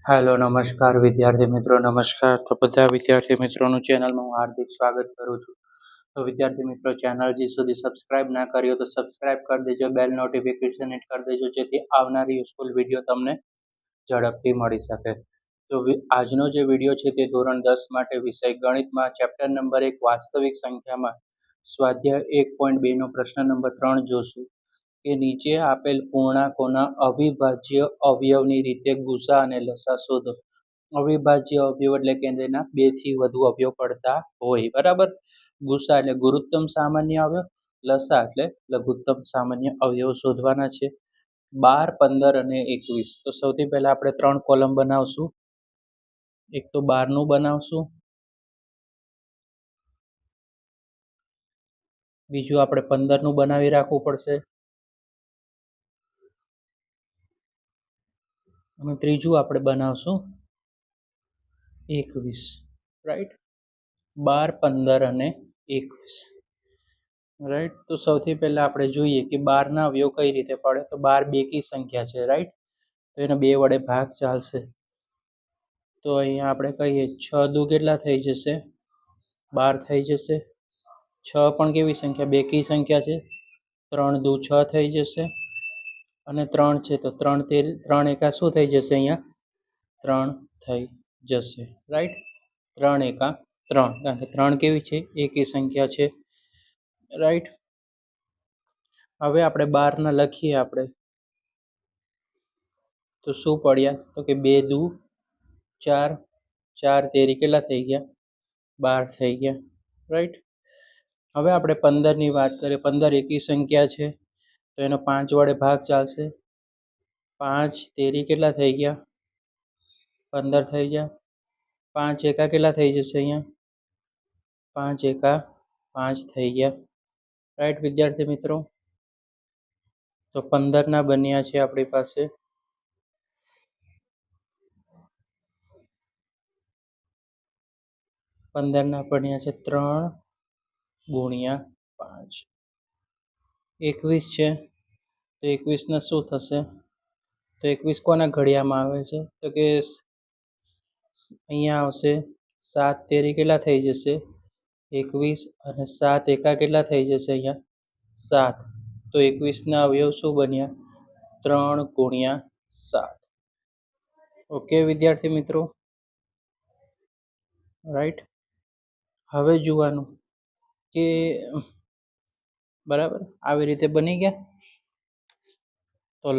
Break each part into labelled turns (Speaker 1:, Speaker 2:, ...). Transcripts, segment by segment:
Speaker 1: Hello નમસ્કાર વિદ્યાર્થી મિત્રો નમસ્કાર. તો બધા વિદ્યાર્થી મિત્રોનું ચેનલમાં હું હાર્દિક સ્વાગત કરું છું. તો વિદ્યાર્થી મિત્રો ચેનલ જે સુધી સબસ્ક્રાઇબ ના કર્યો તો સબસ્ક્રાઇબ કરી દેજો, બેલ નોટિફિકેશન હિટ કરી દેજો જેથી આવનારી યુઝફુલ વિડીયો તમને ઝડપથી મળી શકે. તો આજનો જે વિડીયો છે તે ધોરણ 10 માટે વિષય ગણિતમાં ચેપ્ટર નંબર 1 વાસ્તવિક સંખ્યામાં સ્વાધ્યાય 1.2 નો પ્રશ્ન નંબર 3 જોશું કે નીચે આપેલ પૂર્ણાંકોના અવિભાજ્ય અવયવની રીતે ગુસા અને લસા શોધો. અવિભાજ્ય અવયવ એટલે કે તેના 2 થી વધુ અવયવ પડતા હોય, બરાબર. ગુસા એટલે ગુરુત્તમ સામાન્ય અવયવ, લસા એટલે લઘુત્તમ સામાન્ય અવયવ શોધવાના છે. 12, 15 અને 21. તો સૌથી પહેલા આપણે 3 કોલમ બનાવશું. એક તો 12 નું બનાવશું, બીજું આપણે 15 નું બનાવી રાખવું પડશે અને ત્રીજું આપણે બનાવશું 21. રાઈટ, 12, 15 અને 21. રાઈટ. તો સૌથી પહેલા આપણે જોઈએ કે 12 ના અવયવ કઈ રીતે પડે. તો 12 બેકી સંખ્યા છે, રાઈટ. તો એને 2 વડે ભાગ ચાલશે. તો અહીંયા આપણે કહીએ 6 દુ કેટલા થઈ જશે? 12 થઈ જશે. 6 પણ કેવી સંખ્યા? બેકી સંખ્યા છે. 3 દુ 6 થઈ જશે અને 3 છે તો 3 એકા શું થઈ જશે? અહીંયા 3 થઈ જશે, રાઈટ. 3 એકા 3, કારણ કે 3 કેવી છે? એકી સંખ્યા છે, રાઈટ. હવે આપણે 12 ના લખીએ આપણે તો શું પડ્યા? તો કે 2 દુ 4, 4 તેરી કેટલા થઈ ગયા? 12 થઈ ગયા, રાઈટ. હવે આપણે 15 ની વાત કરીએ. 15 એકી સંખ્યા છે તો એનો 5 વડે ભાગ ચાલશે. 5 તેરી કેટલા થઈ ગયા? 15 થઈ ગયા. 5 એકા કેટલા થઈ જશે? અહીંયા 5 એકા 5 થઈ ગયા, રાઈટ વિદ્યાર્થી મિત્રો. તો 15 ના બન્યા છે આપણી પાસે 3 ગુણ્યા 5. 21 છે તો 21 ના શું થશે? તો 21 કોના ઘડિયામાં આવે છે? તો કે અહીંયા આવશે 7 તેરી કેટલા થઈ જશે? 21 અને 7 એકા કેટલા થઈ જશે? અહીંયા 7. તો 21 ના અવયવ શું બન્યા? 3 ગુણ્યા 7. ઓકે વિદ્યાર્થી મિત્રો, રાઈટ. હવે જોવાનું કે બરાબર આવી રીતે બની ગયા. તો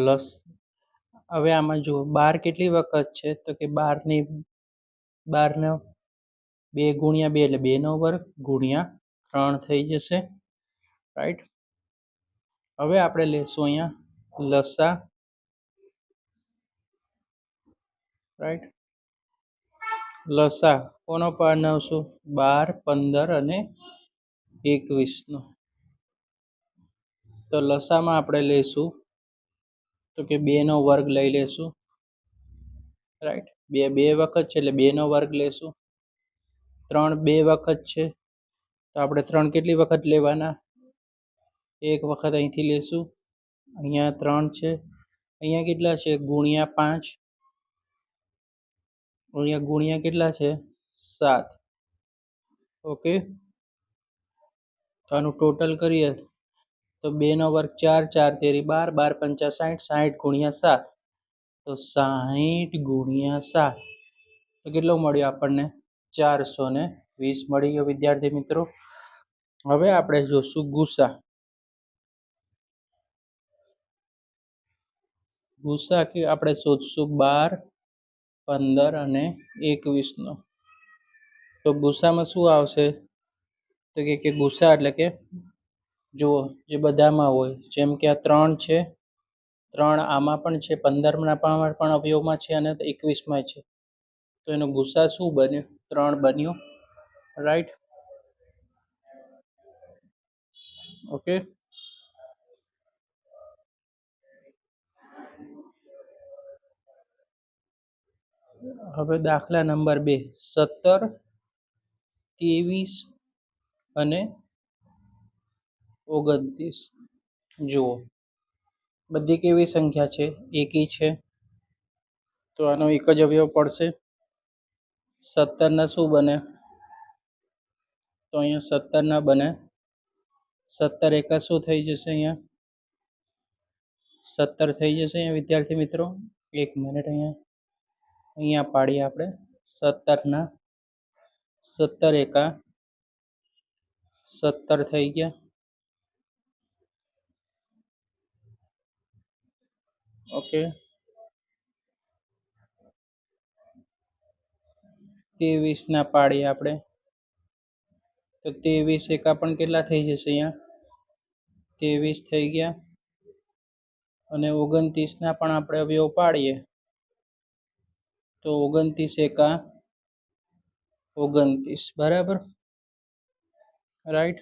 Speaker 1: હવે આમાં જુઓ 12 કેટલી વખત છે? તો કે 12 નો 2 ગુણ્યા 2 એટલે 2 નો વર્ગ ગુણ્યા 3 થઈ જશે, રાઈટ. હવે આપણે લેશું અહીંયા લસા, રાઈટ. લસા કોનો બનાવશું? 12, 15 અને 21 નો. તો લસામાં આપણે લઈશું તો કે 2 નો વર્ગ લઈ લેશું, રાઈટ. 2 વખત છે એટલે 2 નો વર્ગ લેશું. 3 2 વખત છે તો આપણે 3 કેટલી વખત લેવાના? 1 વખત અહીંથી લેશું. અહીંયા 3 છે, અહીંયા કેટલા છે? ગુણ્યા 5. અહીંયા ગુણ્યા કેટલા છે? 7. ઓકે. તો આનું ટોટલ કરીએ તો 2 નો વર્ગ 4, 4 તેરી 12, 12 પંચા 60, 60 ગુણ્યા 7. તો 60 ગુણ્યા 7 તો કેટલો મળ્યો આપણને? 420 મળી ગયો વિદ્યાર્થી મિત્રો. હવે આપણે જોશું ગુસા. ગુસા કે આપણે શોધશું 12, 15 અને 21 નો. તો ગુસામાં શું આવશે? તો કે ગુસા એટલે કે જુઓ જે બધામાં હોય, જેમ કે આ 3 છે, 3 આમાં પણ છે, 15 ના પણ અવયવમાં છે અને 21 માં છે. તો એનો ગુસા શું બન્યો? 3 બન્યો, રાઈટ. ઓકે. હવે દાખલા નંબર 2, 17, 23 અને 29. જુઓ બધી કેવી સંખ્યા છે? એકી છે, તો આનો એક જ અવયવ પડશે. 17 ના શું બને? તો અહીંયા 17 ના બને. 17 એકા શું થઈ જશે? અહીંયા 17 થઈ જશે અહીંયા વિદ્યાર્થી મિત્રો. એક મિનિટ અહીંયા પાડીએ આપણે. 17 ના 17 એકા 17 થઈ ગયા. ઓકે, 23 ના પાડીએ આપણે. તો 23 એકા પણ કેટલા થઈ જશે? અહીંયા 23 થઈ ગયા. અને 29 ના પણ આપણે અવયવ પાડીએ. તો 29 એકા 29, બરાબર, રાઈટ.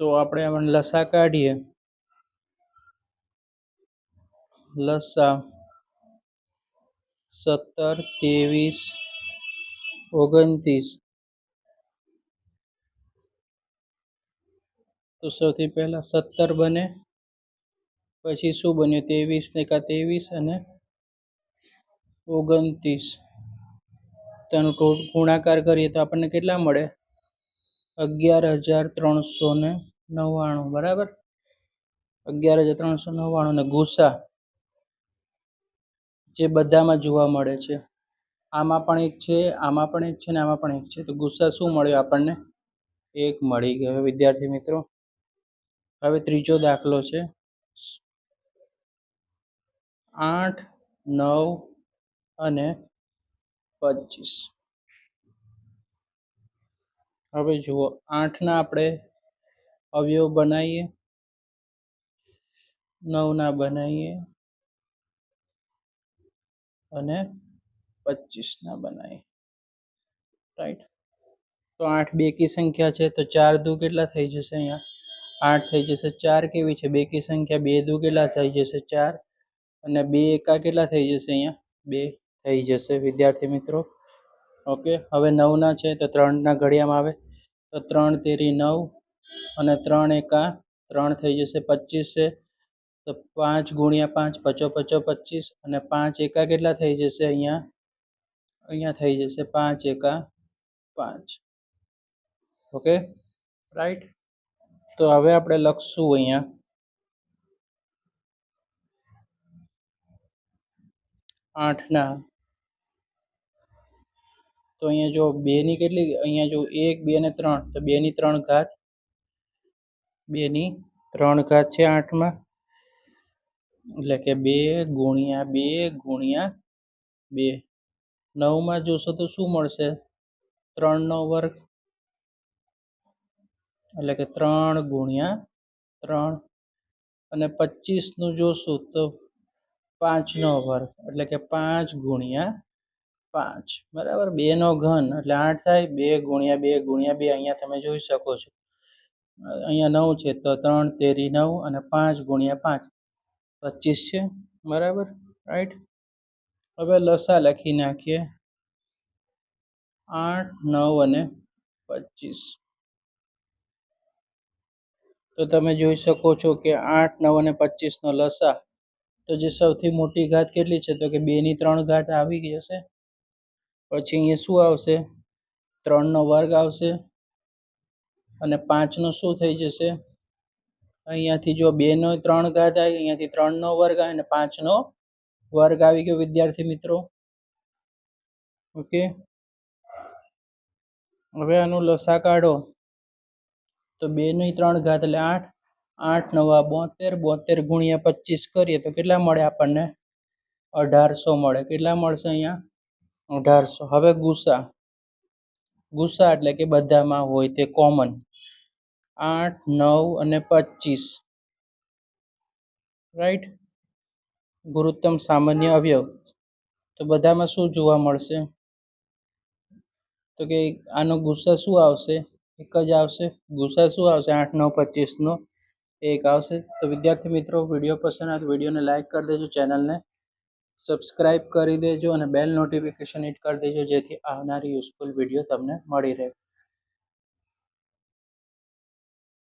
Speaker 1: તો આપણે આમાં લસા કાઢીએ. લસા 17, 23, 29. તો સૌથી પહેલા 17 બને, પછી શું બન્યું? 23 એકા 23 અને 29. તેનો ગુણાકાર કરીએ તો આપણને કેટલા મળે? 11,399, બરાબર. 11,399. અને ગુસા જે બધામાં જોવા મળે છે. આમાં પણ એક છે, આમાં પણ એક છે, ને આમાં પણ એક છે. તો ગુસા શું મળ્યો આપણને? 1 મળી ગયો વિદ્યાર્થી મિત્રો. હવે ત્રીજો દાખલો છે. 8, 9 અને 25. હવે જુઓ, 8 ના આપણે અવયવ બનાવીએ, 9 ના બનાવીએ અને 25 ના બનાવીએ, રાઈટ. તો 8 બેકી સંખ્યા છે, તો 4 દુ કેટલા થઈ જશે? અહીંયા 8 થઈ જશે. 4 કેવી છે? બેકી સંખ્યા. 2 દુ કેટલા થઈ જશે? 4. અને 2 એકા કેટલા થઈ જશે? અહીંયા 2 થઈ જશે વિદ્યાર્થી મિત્રો. ઓકે, હવે 9 ના છે, તો 3 ના ઘડિયામાં આવે. તો 3 તેરી 9 અને 3 એકા 3 થઈ જશે. 25 છે, તો 5 ગુણ્યા 5, 5 5 25. અને 5 એકા કેટલા થઈ જશે? અહીંયા થઈ જશે 5 એકા 5. Okay, right. તો હવે આપણે લખશું અહીંયા 8 ના. તો અહીંયા જો 2 ની કેટલી? અહીંયા જો 1, 2 અને 3. તો 2 ની 3 ઘાત. 2 ની 3 ઘાત છે 8 માં. એટલે કે 2 ગુણ્યા 2 ગુણ્યા 2. 9 માં જોશો તો શું મળશે? 3 નો વર્ગ. એટલે કે 3 ગુણ્યા 3. અને 25 નું જોશું તો 5 નો વર્ગ. એટલે કે 5 ગુણ્યા 5, બરાબર. 2 નો ઘન એટલે 8 થાય. 2 ગુણ્યા 2 ગુણ્યા 2. અહીંયા તમે જોઈ શકો છો. અહીંયા 9 છે, તો 3 તેરી 9 અને 5 ગુણ્યા 5, 25 છે, બરાબર, રાઈટ. હવે લસા લખી નાખીએ. 8, 9 અને 25. તો તમે જોઈ શકો છો કે 8, 9 અને 25 નો લસા. તો જે સૌથી મોટી ઘાત કેટલી છે? તો કે 2 ની 3 ઘાત આવી ગઈ હશે. પછી અહીંયા શું આવશે? 3 નો વર્ગ આવશે. અને 5 નો શું થઈ જશે? અહીંયાથી જો 2 નો 3 ઘાત આવી, અહીંયાથી 3 નો વર્ગ આવે અને 5 નો વર્ગ આવી ગયો વિદ્યાર્થી મિત્રો. ઓકે, હવે આનું લસા કાઢો. તો 2 ની 3 ઘાત એટલે 8. 8 નવા 72. 72 ગુણ્યા 25 કરીએ તો કેટલા મળે આપણને? 1800 મળે. કેટલા મળશે અહીંયા? 1800. હવે ગુસા. ગુસા એટલે કે બધામાં હોય તે કોમન. 8, 9 અને 25, રાઈટ. ગુરુત્તમ સામાન્ય અવયવ. તો બધામાં શું જોવા મળશે? તો કે આનો ગુસા શું આવશે? એક જ આવશે. ગુસા શું આવશે? 8, 9, 25 નો 1 આવશે. તો વિદ્યાર્થી મિત્રો, વિડીયો પસંદ આવે તો વિડીયોને લાઈક કરી દેજો, ચેનલને સબસ્ક્રાઇબ કરી દેજો અને બેલ નોટિફિકેશન હિટ કરી દેજો, જેથી આવનારી યુઝફુલ વિડીયો તમને મળી રહે.